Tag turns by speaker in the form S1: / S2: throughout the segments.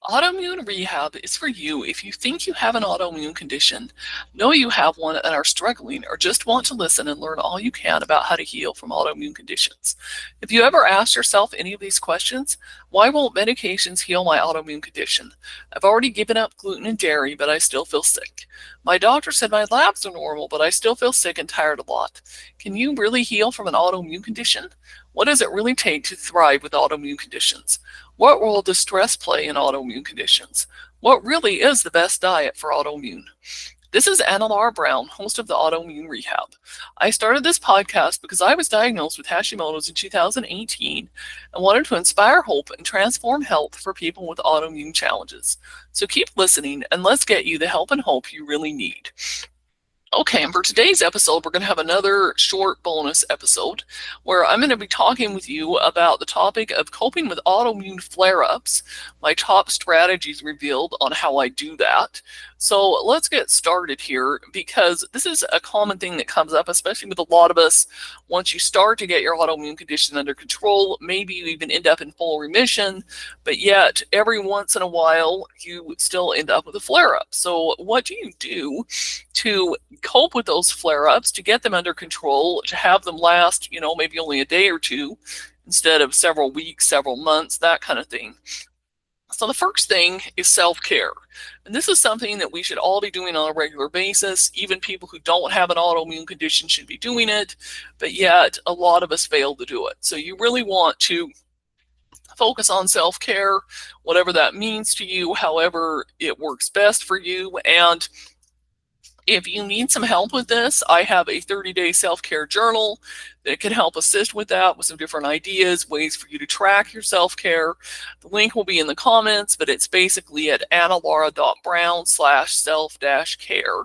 S1: Autoimmune rehab is for you if you think you have an autoimmune condition, know you have one and are struggling, or just want to listen and learn all you can about how to heal from autoimmune conditions. If you ever asked yourself any of these questions, why won't medications heal my autoimmune condition? I've already given up gluten and dairy, but I still feel sick. My doctor said my labs are normal, but I still feel sick and tired a lot. Can you really heal from an autoimmune condition? What does it really take to thrive with autoimmune conditions? What role does stress play in autoimmune conditions? What really is the best diet for autoimmune? This is Anna Laura Brown, host of the Autoimmune Rehab. I started this podcast because I was diagnosed with Hashimoto's in 2018 and wanted to inspire hope and transform health for people with autoimmune challenges. So keep listening and let's get you the help and hope you really need. Okay, and for today's episode, we're going to have another short bonus episode where I'm going to be talking with you about the topic of coping with autoimmune flare-ups, my top strategies revealed on how I do that. So let's get started here because this is a common thing that comes up, especially with a lot of us. Once you start to get your autoimmune condition under control, maybe you even end up in full remission, but yet every once in a while you still end up with a flare-up. So what do you do to cope with those flare-ups, to get them under control, to have them last, maybe only a day or two instead of several weeks, several months, that kind of thing? So the first thing is self-care. And this is something that we should all be doing on a regular basis. Even people who don't have an autoimmune condition should be doing it, but yet a lot of us fail to do it. So you really want to focus on self-care, whatever that means to you, however it works best for you. And if you need some help with this, I have a 30-day self-care journal that can help assist with that, with some different ideas, ways for you to track your self-care. The link will be in the comments, but it's basically at annalaura.brown/self-care.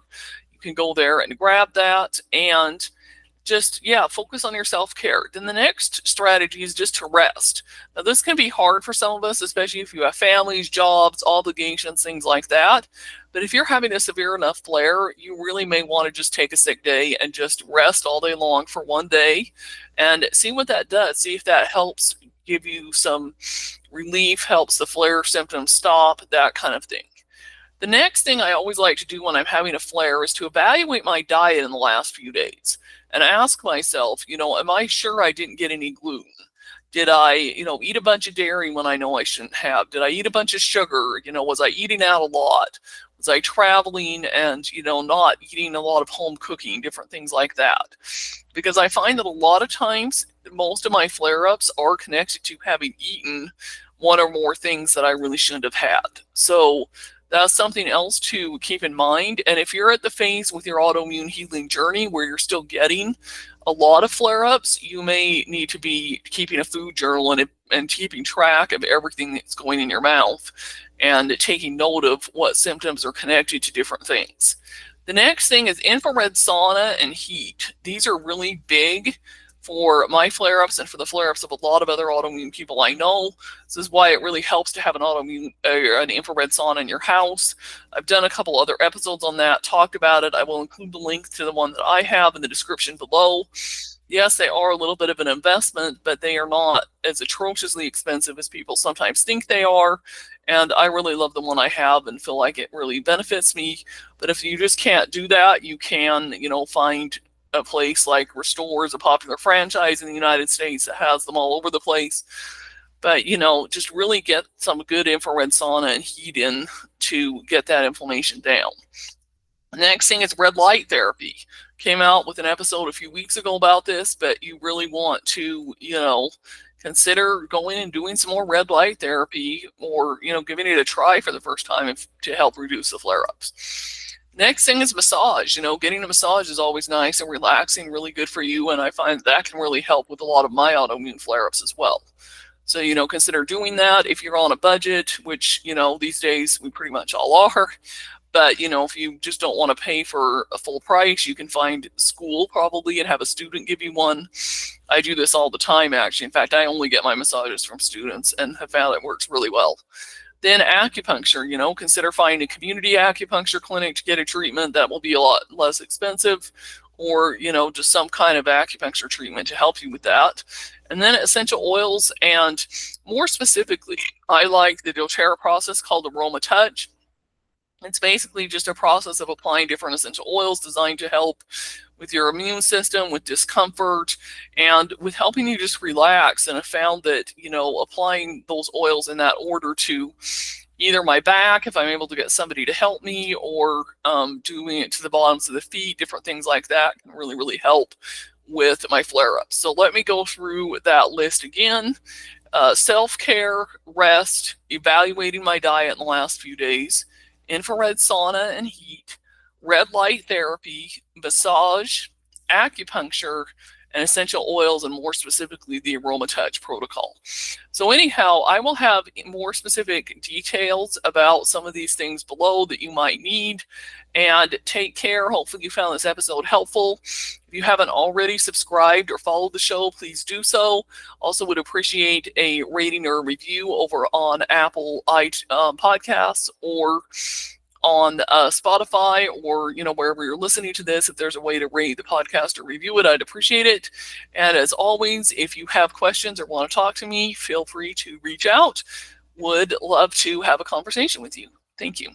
S1: You can go there and grab that and just, focus on your self-care. Then the next strategy is just to rest. Now, this can be hard for some of us, especially if you have families, jobs, obligations, things like that. But if you're having a severe enough flare, you really may want to just take a sick day and just rest all day long for one day and see what that does. See if that helps give you some relief, helps the flare symptoms stop, that kind of thing. The next thing I always like to do when I'm having a flare is to evaluate my diet in the last few days and ask myself, am I sure I didn't get any gluten? Did I, eat a bunch of dairy when I know I shouldn't have? Did I eat a bunch of sugar? Was I eating out a lot? Was I traveling and, not eating a lot of home cooking, different things like that? Because I find that a lot of times, most of my flare-ups are connected to having eaten one or more things that I really shouldn't have had. So that's something else to keep in mind. And if you're at the phase with your autoimmune healing journey where you're still getting a lot of flare-ups, you may need to be keeping a food journal and keeping track of everything that's going in your mouth and taking note of what symptoms are connected to different things. The next thing is infrared sauna and heat. These are really big for my flare-ups and for the flare-ups of a lot of other autoimmune people I know. This is why it really helps to have an infrared sauna in your house. I've done a couple other episodes on that, talked about it. I will include the link to the one that I have in the description below. Yes, they are a little bit of an investment, but they are not as atrociously expensive as people sometimes think they are. And I really love the one I have and feel like it really benefits me. But if you just can't do that, you can, find a place like Restore is a popular franchise in the United States that has them all over the place. But, just really get some good infrared sauna and heat in to get that inflammation down. The next thing is red light therapy. Came out with an episode a few weeks ago about this, but you really want to, consider going and doing some more red light therapy or, giving it a try for the first time to help reduce the flare-ups. Next thing is massage. Getting a massage is always nice and relaxing, really good for you, and I find that can really help with a lot of my autoimmune flare-ups as well. So, consider doing that if you're on a budget, which, these days we pretty much all are. But, if you just don't want to pay for a full price, you can find school probably and have a student give you one. I do this all the time, actually. In fact, I only get my massages from students and have found it works really well. Then acupuncture, consider finding a community acupuncture clinic to get a treatment that will be a lot less expensive. or, just some kind of acupuncture treatment to help you with that. And then essential oils, and more specifically, I like the doTERRA process called Aroma Touch. It's basically just a process of applying different essential oils designed to help with your immune system, with discomfort, and with helping you just relax. And I found that, applying those oils in that order to either my back, if I'm able to get somebody to help me, or doing it to the bottoms of the feet, different things like that can really, really help with my flare-ups. So let me go through that list again. Self-care, rest, evaluating my diet in the last few days, infrared sauna and heat, red light therapy, massage, acupuncture, and essential oils, and more specifically the Aroma Touch protocol. So anyhow, I will have more specific details about some of these things below that you might need. And take care. Hopefully you found this episode helpful. If you haven't already subscribed or followed the show, please do so. Also would appreciate a rating or a review over on Apple Podcasts, or on Spotify, or wherever you're listening to this. If there's a way to rate the podcast or review it, I'd appreciate it. And as always, if you have questions or want to talk to me, feel free to reach out. Would love to have a conversation with you. Thank you.